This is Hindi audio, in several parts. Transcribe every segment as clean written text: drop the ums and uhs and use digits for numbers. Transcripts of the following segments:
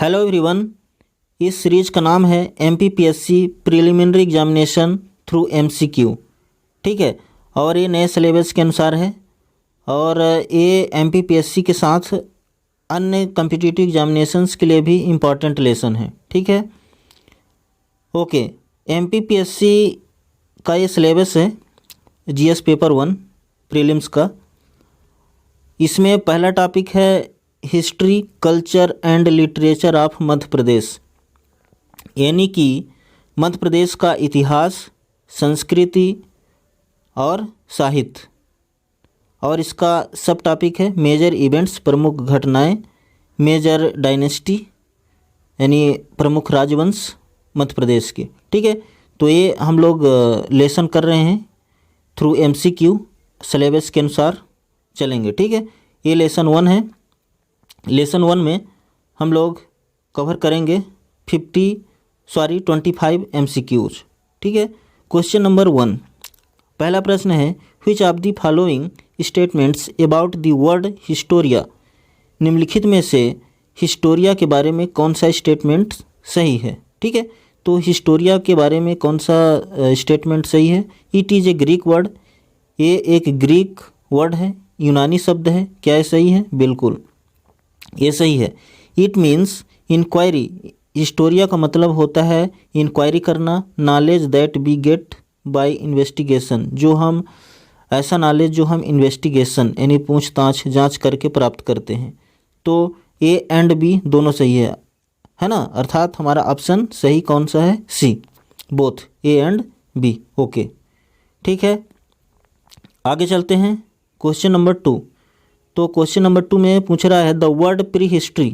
Hello everyone. इस सीरीज का नाम है MPPSC preliminary examination through MCQ. ठीक है, और ये नए सिलेबस के अनुसार है और ये एमपीपीएससी के साथ अन्य कम्पिटिटिव एग्जामिनेशंस के लिए भी इम्पॉर्टेंट लेसन है। ठीक है, ओके। एमपीपीएससी का ये सिलेबस है जीएस पेपर 1 प्रीलिम्स का। इसमें पहला टॉपिक है history, culture and literature of Madhya Pradesh, यानी कि मध्य प्रदेश का इतिहास, संस्कृति और साहित्य। और इसका सब टॉपिक है मेजर इवेंट्स, प्रमुख घटनाएं, मेजर डायनेस्टी यानी प्रमुख राजवंश मध्य प्रदेश के। ठीक है, तो ये हम लोग लेसन कर रहे हैं थ्रू एमसीक्यू, सिलेबस के अनुसार चलेंगे। ठीक है, ये लेसन 1 है। लेसन 1 में हम लोग कवर करेंगे 25 एमसीक्यूज। ठीक है, क्वेश्चन नंबर 1, पहला प्रश्न है which of the following statements about the word Historia, निम्नलिखित में से हिस्टोरिया के बारे में कौन सा स्टेटमेंट सही है। ठीक है, तो हिस्टोरिया के बारे में कौन सा स्टेटमेंट सही है। It is a Greek word, ये एक ग्रीक वर्ड है, यूनानी शब्द है। क्या ये सही है? बिल्कुल ये सही है। इट मीन्स इंक्वायरी, हिस्टोरिया का मतलब होता है इंक्वायरी करना, knowledge that we get by investigation, जो हम ऐसा नॉलेज जो हम इन्वेस्टिगेशन यानी पूछताछ जांच करके प्राप्त करते हैं। तो ए एंड बी दोनों सही है ना, अर्थात हमारा ऑप्शन सही कौन सा है? C, both A and B. Okay, ठीक है, आगे चलते हैं क्वेश्चन नंबर 2। तो क्वेश्चन नंबर 2 में पूछ रहा है the word pre history,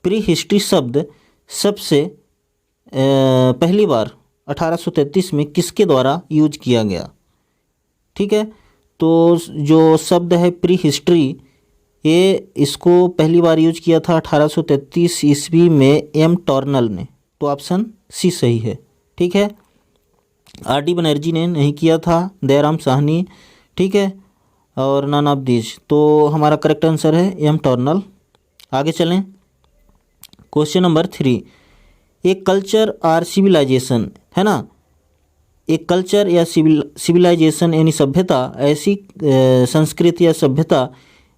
pre history शब्द सबसे पहली बार 1833 में किसके द्वारा यूज किया गया। ठीक है, तो जो शब्द है प्री हिस्ट्री, ये इसको पहली बार यूज किया था 1833 ईस्वी में एम टॉर्नल ने। तो ऑप्शन सी सही है। ठीक है, आर.डी. बनर्जी ने नहीं किया था, दयाराम साहनी, ठीक है, और नन ऑफ दीज। तो हमारा करेक्ट आंसर है एम टॉर्नल। आगे चलें, क्वेश्चन नंबर 3, एक कल्चर और सिविलाइजेशन है ना, एक कल्चर या सिविलाइजेशन यानी सभ्यता ऐसी संस्कृति या सभ्यता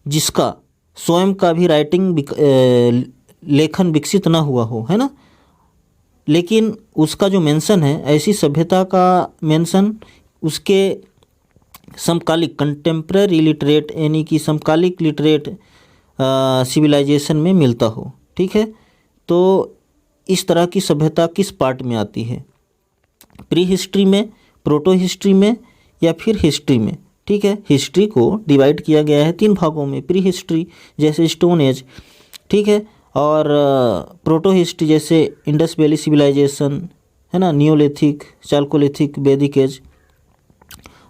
जिसका स्वयं का भी राइटिंग लेखन विकसित ना हुआ हो, है ना, लेकिन उसका जो मेंशन है, ऐसी सभ्यता का मेंशन उसके समकालिक कंटेम्प्रेरी लिटरेट यानी कि समकालिक लिटरेट सिविलाइजेशन में मिलता हो। ठीक है, तो इस तरह की सभ्यता किस पार्ट में आती है? प्री हिस्ट्री में, प्रोटो हिस्ट्री में या फिर हिस्ट्री में। ठीक है, हिस्ट्री को डिवाइड किया गया है 3 भागों में, प्री हिस्ट्री जैसे स्टोन एज, ठीक है, और प्रोटो हिस्ट्री जैसे इंडस वैली सिविलाइजेशन, है ना, नियोलिथिक, चाल्कोलिथिक, वैदिक एज,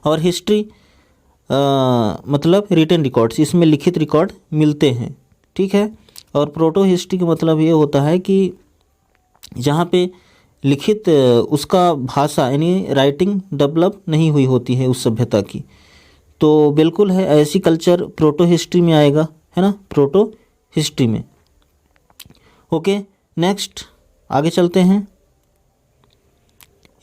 और हिस्ट्री मतलब रिटन रिकॉर्ड्स, इसमें लिखित रिकॉर्ड मिलते हैं। ठीक है, और प्रोटो हिस्ट्री का मतलब ये होता है कि जहाँ पे लिखित उसका भाषा यानी राइटिंग डेवलप नहीं हुई होती है उस सभ्यता की। तो बिल्कुल है, ऐसी कल्चर प्रोटो हिस्ट्री में आएगा, है ना, प्रोटो हिस्ट्री में। ओके, नेक्स्ट आगे चलते हैं।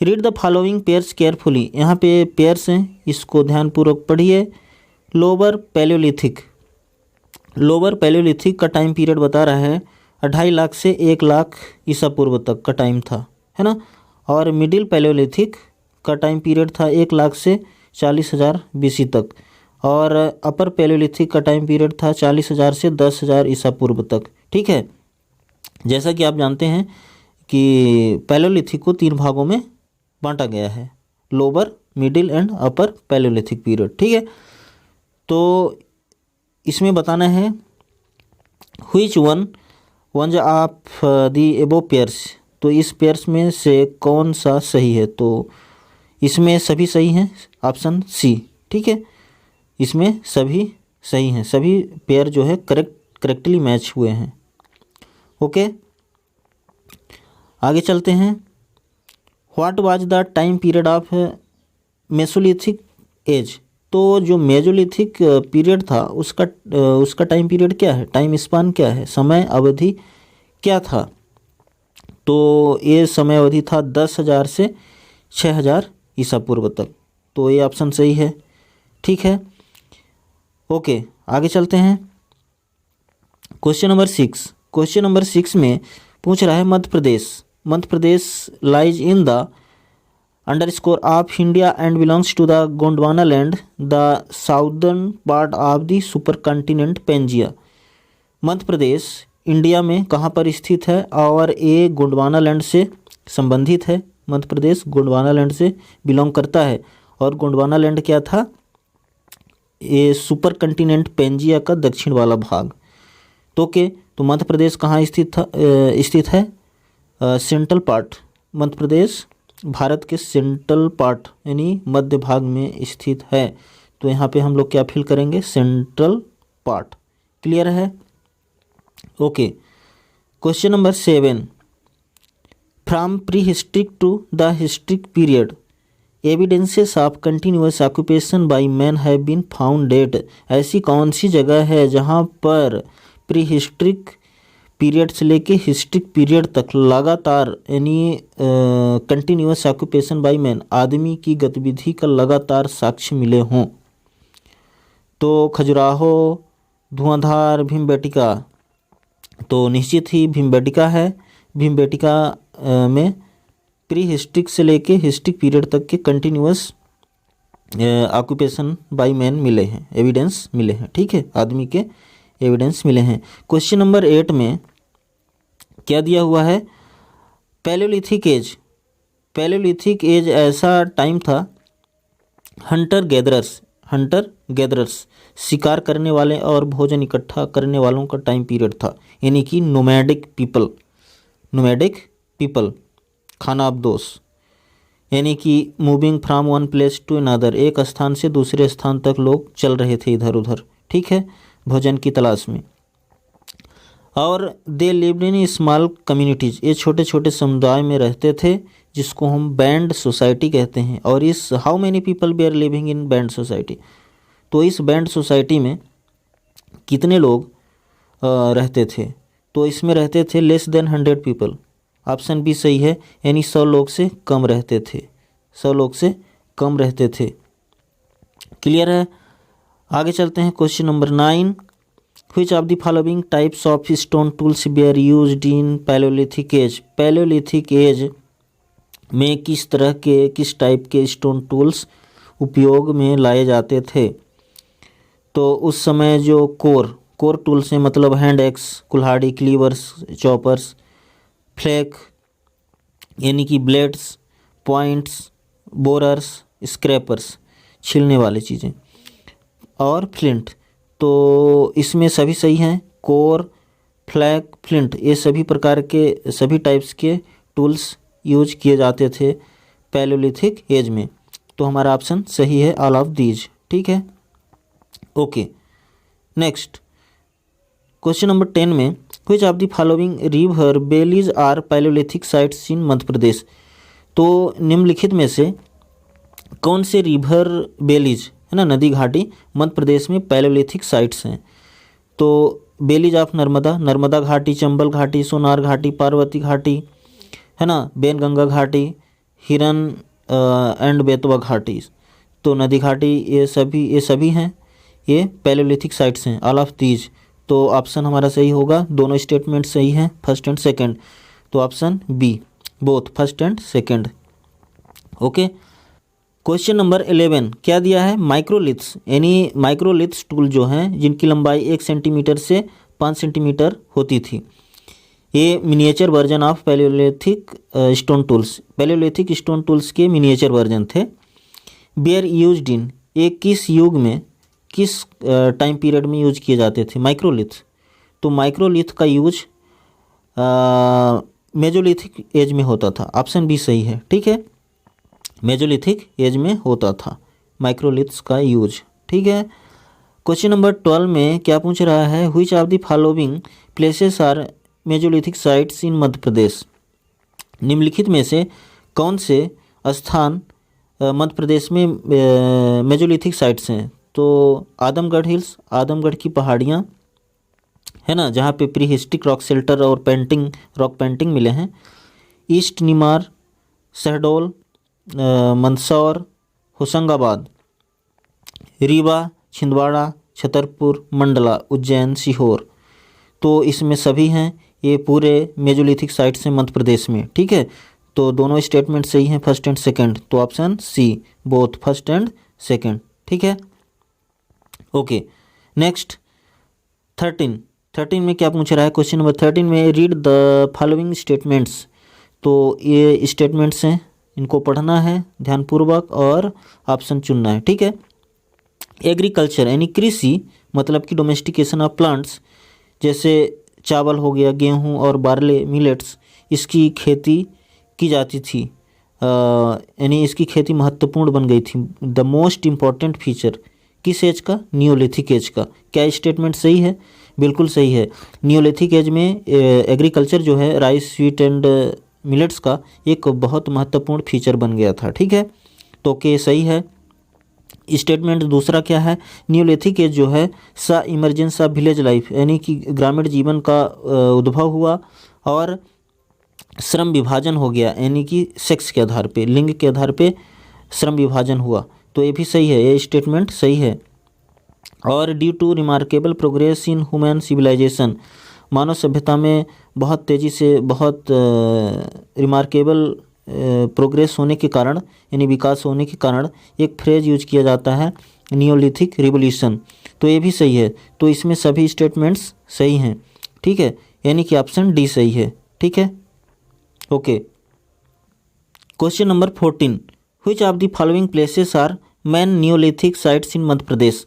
Read the following pairs carefully, यहाँ पे पेयर्स हैं, इसको ध्यानपूर्वक पढ़िए। लोअर पैलियोलिथिक, लोअर पैलियोलिथिक का टाइम पीरियड बता रहा है 2.5 लाख से 1 लाख ईसा पूर्व तक का टाइम था, है ना, और मिडिल पैलियोलिथिक का टाइम पीरियड था 1 लाख से 40,000 बीसी तक, और अपर पैलियोलिथिक का टाइम पीरियड था 40,000 से 10,000 ईसा पूर्व तक। ठीक है, जैसा कि आप जानते हैं कि पैलियोलिथिक को 3 भागों में बांटा गया है, lower, middle and upper Palaeolithic period. ठीक है, तो इसमें बताना है which one of the above pairs, तो इस पेयर्स में से कौन सा सही है। तो इसमें सभी सही हैं, ऑप्शन सी। ठीक है, इसमें सभी सही हैं, सभी पेयर जो है करेक्टली मैच हुए हैं। ओके, आगे चलते हैं। What was the time period of Mesolithic as, तो जो मेसोलिथिक पीरियड था उसका टाइम पीरियड क्या है, टाइम स्पान क्या है, समय अवधि क्या था। तो ये समय अवधि था 10,000 से 6,000 ईसा पूर्व तक। तो ये ऑप्शन सही है। ठीक है, ओके, आगे चलते हैं। क्वेश्चन नंबर 6 में पूछ रहा है Madhya Pradesh lies in the underscore of India and belongs to the Gondwana land the southern part of the supercontinent Pangaea. Madhya Pradesh India में कहाँ पर स्थित है और ये गोंडवाना लैंड से संबंधित है। मध्य प्रदेश गोंडवाना लैंड से बिलोंग करता है और गोंडवाना लैंड क्या था, ये सुपर कॉन्टिनेंट पेंजिया का दक्षिण वाला भाग। तो मध्य प्रदेश कहाँ स्थित है? Central part. मध्य प्रदेश भारत के सेंट्रल पार्ट यानी मध्य भाग में स्थित है। तो यहाँ पे हम लोग क्या फिल करेंगे? Central part. क्लियर है? Okay, question number 7, from prehistoric to the historic period evidences of continuous occupation by man have been found at. ऐसी कौन सी जगह है जहाँ पर प्री हिस्ट्रिक पीरियड से लेके हिस्ट्रिक पीरियड तक लगातार यानी कंटिन्यूअस ऑक्यूपेशन बाय मैन, आदमी की गतिविधि का लगातार साक्ष्य मिले हों? तो खजुराहो, धुआंधार, भीमबेटका। तो निश्चित ही भीमबेटका है। भीमबेटका में प्री हिस्ट्रिक से लेके हिस्ट्रिक पीरियड तक के कंटिन्यूअस ऑक्यूपेशन बाय मैन मिले हैं, एविडेंस मिले हैं। ठीक है, आदमी के एविडेंस मिले हैं। क्वेश्चन नंबर 8 में क्या दिया हुआ है? पैलेयोलिथिक एज। पैलेयोलिथिक एज ऐसा टाइम था, हंटर गैदरर्स शिकार करने वाले और भोजन इकट्ठा करने वालों का टाइम पीरियड था, यानी कि नोमैडिक पीपल, खानाबदोश, यानी कि moving from one place to another, एक स्थान से दूसरे स्थान तक लोग चल रहे थे इधर उधर। ठीक है, भोजन की तलाश में। और they lived in small communities, ये छोटे छोटे समुदाय में रहते थे जिसको हम बैंड सोसाइटी कहते हैं। और इस how many people we are living in band society, तो इस बैंड सोसाइटी में कितने लोग रहते थे? तो इसमें रहते थे less than 100 people. Option B सही है, यानी 100 लोग से कम रहते थे, 100 लोग से कम रहते थे। क्लियर है? आगे चलते हैं। Question number 9, which of the following types of stone tools were used in palaeolithic age. Palaeolithic age में किस टाइप के स्टोन टूल्स उपयोग में लाए जाते थे? तो उस समय जो कोर टूल्स हैं, मतलब हैंड एक्स, कुल्हाड़ी, क्लीवर्स, चॉपर्स, फ्लैक यानी कि ब्लेड्स, पॉइंट्स, बोरर्स, स्क्रैपर्स छीलने वाली चीज़ें, और फ्लिंट। तो इसमें सभी सही हैं। कोर, फ्लैक, फ्लिंट, ये सभी प्रकार के सभी टाइप्स के टूल्स यूज किए जाते थे पैलेयोलिथिक एज में। तो हमारा ऑप्शन सही है, ऑल ऑफ दीज। ठीक है, ओके। नेक्स्ट क्वेश्चन नंबर 10 में which of the following river valleys are palaeolithic sites in Madhya Pradesh. तो निम्नलिखित में से कौन से रिवर बेलीज है ना, नदी घाटी मध्य प्रदेश में पैलेयोलिथिक साइट्स हैं? तो बेलीज ऑफ नर्मदा घाटी, चंबल घाटी, सोनार घाटी, पार्वती घाटी है ना, बेनगंगा घाटी, हिरन एंड बेतवा घाटी। तो नदी घाटी ये सभी हैं, ये पैलेयोलिथिक साइट्स हैं, ऑल ऑफ दीज। तो ऑप्शन हमारा सही होगा, दोनों स्टेटमेंट सही हैं, फर्स्ट एंड सेकंड। तो option B, both first and second. Okay, question number 11 क्या दिया है? माइक्रोलिथ्स, यानी माइक्रोलिथ्स टूल जो हैं जिनकी लंबाई 1 सेंटीमीटर से 5 सेंटीमीटर होती थी। ये miniature version of palaeolithic stone tools, palaeolithic stone tools के मिनिएचर वर्जन थे। वेयर यूज्ड इन, ये किस युग में, किस टाइम पीरियड में यूज किए जाते थे? माइक्रोलिथ। तो माइक्रोलिथ का यूज मेजोलिथिक एज में होता था। ऑप्शन बी सही है। ठीक है, मेजोलिथिक एज में होता था माइक्रोलिथ्स का यूज। ठीक है, क्वेश्चन नंबर 12 में क्या पूछ रहा है? Which of the following places are mesolithic sites in Madhya Pradesh. निम्नलिखित में से कौन से स्थान मध्य प्रदेश में मेजोलिथिक साइट्स हैं? तो आदमगढ़ हिल्स, आदमगढ़ की पहाड़ियाँ है ना, जहाँ पे प्री हिस्ट्रिक रॉक शेल्टर और रॉक पेंटिंग मिले हैं, ईस्ट निमार, शहडोल, मंदसौर, होशंगाबाद, रीवा, छिंदवाड़ा, छतरपुर, मंडला, उज्जैन, सीहोर। तो इसमें सभी हैं, ये पूरे मेजोलिथिक साइट्स हैं मध्य प्रदेश में। ठीक है, तो दोनों स्टेटमेंट सही हैं, फर्स्ट एंड सेकंड, तो option C, both first and second. ठीक है, ओके। नेक्स्ट 13 में क्या पूछ रहा है, क्वेश्चन नंबर 13 में रीड द फॉलोइंग स्टेटमेंट्स। तो ये स्टेटमेंट्स हैं, इनको पढ़ना है ध्यानपूर्वक और ऑप्शन चुनना है। ठीक है, एग्रीकल्चर यानी कृषि, मतलब कि डोमेस्टिकेशन ऑफ प्लांट्स, जैसे चावल हो गया, गेहूं और बार्ले, मिलेट्स, इसकी खेती की जाती थी, यानी इसकी खेती महत्वपूर्ण बन गई थी। द मोस्ट इम्पॉर्टेंट फीचर किस एज का, नियोलिथिक एज का। क्या स्टेटमेंट सही है, बिल्कुल सही है। नियोलिथिक एज में एग्रीकल्चर जो है, राइस, स्वीट एंड मिलेट्स का एक बहुत महत्वपूर्ण फीचर बन गया था। ठीक है, तो के सही है। स्टेटमेंट दूसरा क्या है, नियोलिथिक एज जो है सा इमरजेंस ऑफ विलेज लाइफ, यानी कि ग्रामीण जीवन का उद्भव हुआ और श्रम विभाजन हो गया, यानी कि सेक्स के आधार पे, लिंग के आधार पे श्रम विभाजन हुआ। तो ये भी सही है, ये स्टेटमेंट सही है। और due to remarkable progress in human civilisation, मानव सभ्यता में बहुत तेज़ी से बहुत रिमार्केबल प्रोग्रेस होने के कारण, यानी विकास होने के कारण, एक फ्रेज यूज किया जाता है, नियोलिथिक रिवोल्यूशन। तो ये भी सही है, तो इसमें सभी स्टेटमेंट्स सही हैं। ठीक है, यानी कि ऑप्शन डी सही है। ठीक है, okay. Question number 14, which of the following places are main neolithic sites in Madhya Pradesh.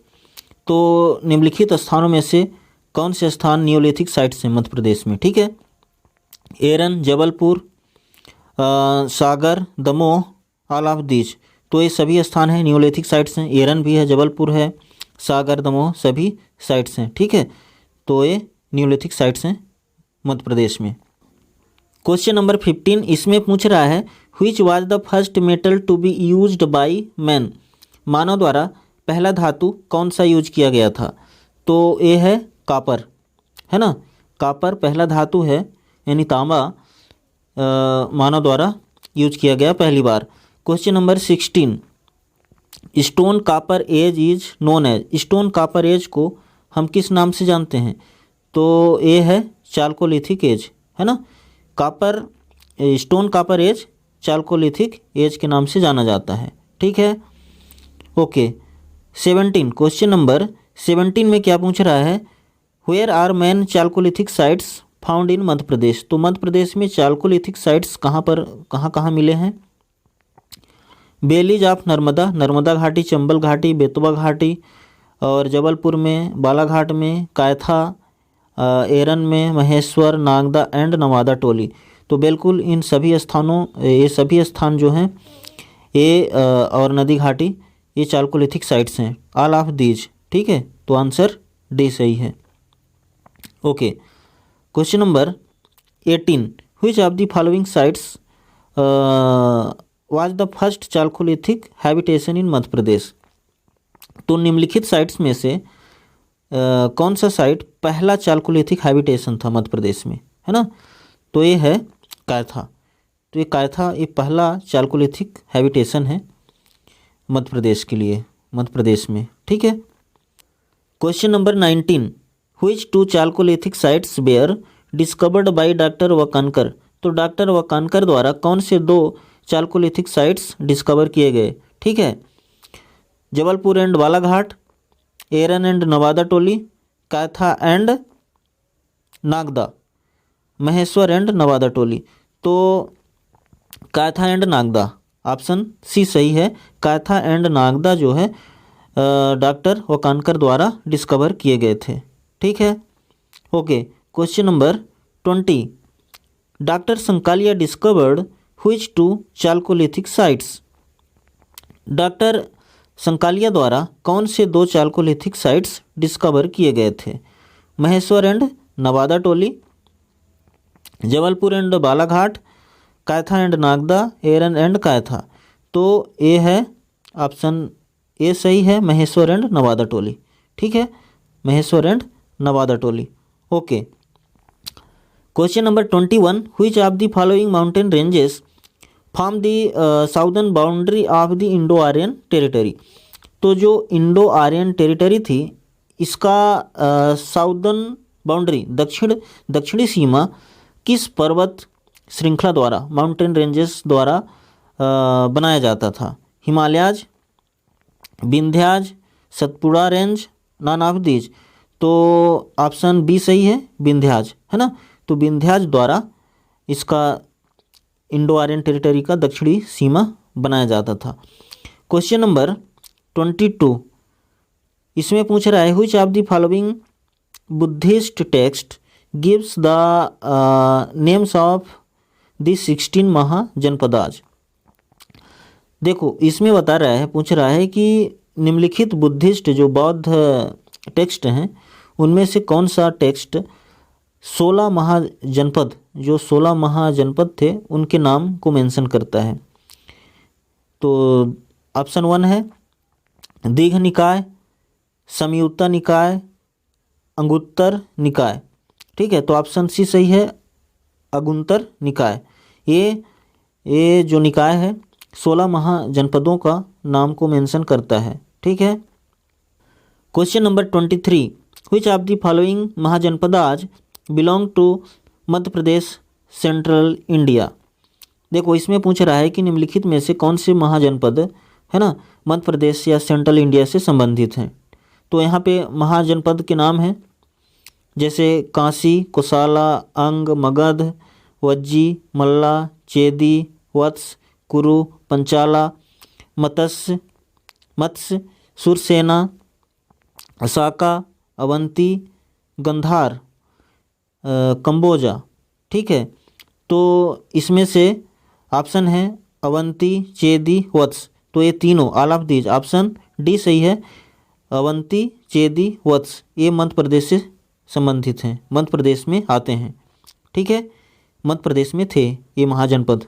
तो निम्नलिखित स्थानों में से कौन से स्थान नियोलिथिक साइट्स हैं मध्य प्रदेश में। ठीक है, एरन, जबलपुर, सागर, दमोह, ऑल ऑफ दीज। तो ये सभी स्थान हैं, नियोलिथिक साइट्स हैं। एरन भी है, जबलपुर है, सागर, दमोह सभी साइट्स हैं। ठीक है, तो ये नियोलिथिक साइट्स हैं मध्य प्रदेश में। क्वेश्चन नंबर 15 इसमें पूछ रहा है, which was the first metal to be used by man. मानव द्वारा पहला धातु कौन सा यूज किया गया था। तो ये है कापर, है ना, कापर पहला धातु है, यानी तांबा मानव द्वारा यूज किया गया पहली बार। Question number 16, stone copper age is known as. Stone copper age को हम किस नाम से जानते हैं। तो ये है चाल्कोलिथिक एज, है ना। Copper, stone copper age chalcolithic age के नाम से जाना जाता है। ठीक है, ओके। 17, क्वेश्चन नंबर 17 में क्या पूछ रहा है, where are main chalcolithic sites found in Madhya Pradesh. तो मध्य प्रदेश में चाल्कोलिथिक साइट्स कहाँ मिले हैं। बेलीज ऑफ नर्मदा, नर्मदा घाटी, चंबल घाटी, बेतवा घाटी, और जबलपुर में, बालाघाट में, कायथा, एरन में, महेश्वर, नागदा एंड नवादा टोली। तो बिल्कुल इन सभी स्थानों, ये सभी स्थान जो हैं ये और नदी घाटी, ये चाल्कोलिथिक साइट्स हैं, ऑल ऑफ दीज। ठीक है, तो आंसर डी सही है। Okay, question number 18, which of the following sites was the first chalcolithic habitation in Madhya Pradesh. तो निम्नलिखित साइट्स में से कौन सा साइट पहला चाल्कोलिथिक हैबिटेशन था मध्य प्रदेश में, है ना। तो ये है कायथा। तो ये कायथा ये पहला चाल्कोलिथिक हैबिटेशन है मध्य प्रदेश के लिए, मध्य प्रदेश में। ठीक है, question number 19, which two chalcolithic sites were discovered by doctor Wakankar. तो डॉक्टर वकानकर द्वारा कौन से दो चाल्कोलिथिक साइट्स डिस्कवर किए गए। ठीक है, Jabalpur and Balaghat, Eran and Navada Toli, Kayatha and Nagda, Maheshwar and Navada Toli. तो Kayatha and Nagda, option C सही है। कायथा एंड नागदा जो है डॉक्टर वकानकर द्वारा डिस्कवर किए गए थे। ठीक है, okay. Question number 20, doctor Sankalia discovered which two chalcolithic sites. Doctor Sankalia द्वारा कौन से दो चाल्कोलिथिक साइट्स डिस्कवर किए गए थे। Maheshwar and Navada Toli, Jabalpur and Balaghat, Kayatha and Nagda, Eran and Kayatha. तो ये है ऑप्शन ए सही है, महेश्वर एंड नवादा टोली। ठीक है, Maheshwar and Navada Toli. Okay, question number 21, which of the following mountain ranges form the southern boundary of the Indo Aryan territory. तो जो इंडो आर्यन टेरिटरी थी इसका साउदर्न बाउंड्री दक्षिणी सीमा किस पर्वत श्रृंखला द्वारा, माउंटेन रेंजेस द्वारा बनाया जाता था? Himalayas, Vindhyas, Satpura range, none of these. तो ऑप्शन बी सही है, विंध्याज, है ना। तो विंध्याज द्वारा इसका इंडो आर्यन टेरिटरी का दक्षिणी सीमा बनाया जाता था। क्वेश्चन नंबर 22, इसमें पूछ रहा है which of the following Buddhist text gives the names of the 16 महाजनपदाज। देखो इसमें बता रहा है, पूछ रहा है कि निम्नलिखित बुद्धिस्ट जो बौद्ध टेक्स्ट हैं उनमें से कौन सा टेक्स्ट 16 महाजनपद, जो 16 महाजनपद थे उनके नाम को मेंशन करता है। तो ऑप्शन 1 है दीघ निकाय, संयुत्ता निकाय, अंगुत्तर निकाय। ठीक है, तो ऑप्शन सी सही है, अगुंतर निकाय। ये जो निकाय है 16 महाजनपदों का नाम को मेंशन करता है। ठीक है। Question number 23, which of the following mahajanapadas belong to Madhya Pradesh central India. देखो इसमें पूछ रहा है कि निम्नलिखित में से कौन से महाजनपद, है ना, मध्य प्रदेश या सेंट्रल इंडिया से संबंधित हैं। तो यहाँ पे महाजनपद के नाम हैं जैसे काशी, कोसाला, अंग, मगध, वज्जी, मल्ला, चेदी, वत्स, कुरु, पंचाला, मत्स्य, सुरसेना, असाका, अवंती, गंधार, कंबोजा। ठीक है, तो इसमें से ऑप्शन है अवंती, चेदी, वत्स। तो ये तीनों all of these, option D सही है, अवंती, चेदी, वत्स, ये मध्य प्रदेश से संबंधित हैं, मध्य प्रदेश में आते हैं। ठीक है, मध्य प्रदेश में थे ये महाजनपद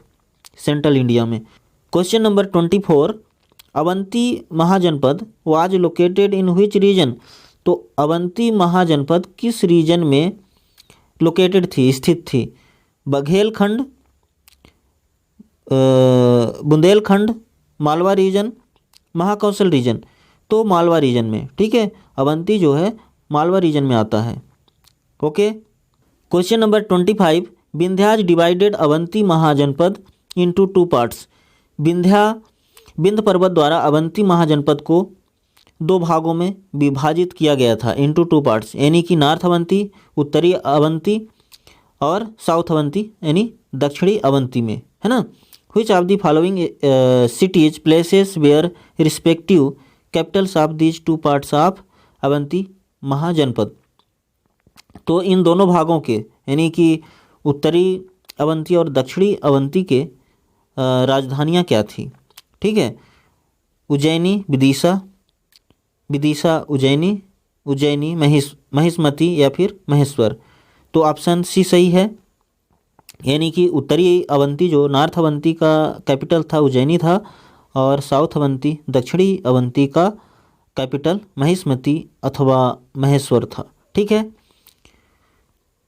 सेंट्रल इंडिया में। Question number 24, Avanti mahajanapada was located in which region. तो अवंती महाजनपद किस रीजन में लोकेटेड थी, स्थित थी? Baghelkhand, Bundelkhand, Malwa region, Mahakoshal region. तो मालवा रीजन में। ठीक है, अवंती जो है मालवा रीजन में आता है। Okay. Question number 25, Vindhyas divided Avanti mahajanapada into 2 parts. Vindhya पर्वत द्वारा अवंती महाजनपद को 2 भागों में विभाजित किया गया था, इनटू 2 पार्ट्स, यानी कि नॉर्थ अवंती, उत्तरी अवंती, और साउथ अवंती यानी दक्षिणी अवंती में, है ना। Which of the following cities places were respective capitals of these 2 parts of Avanti mahajanapada. तो इन दोनों भागों के, यानी कि उत्तरी अवंती और दक्षिणी अवंती के राजधानियाँ क्या थी? ठीक है, उज्जैनी, विदिशा उज्जैनी, उज्जैनी महिष्मती या फिर महेश्वर। तो ऑप्शन सी सही है, यानी कि उत्तरी अवंती जो नॉर्थ अवंती का कैपिटल था उज्जैनी था, और साउथ अवंती दक्षिणी अवंती का कैपिटल महिष्मती अथवा महेश्वर था। ठीक है,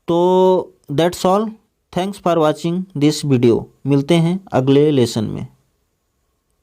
तो that's all. Thanks for watching this video. मिलते हैं अगले लेसन में।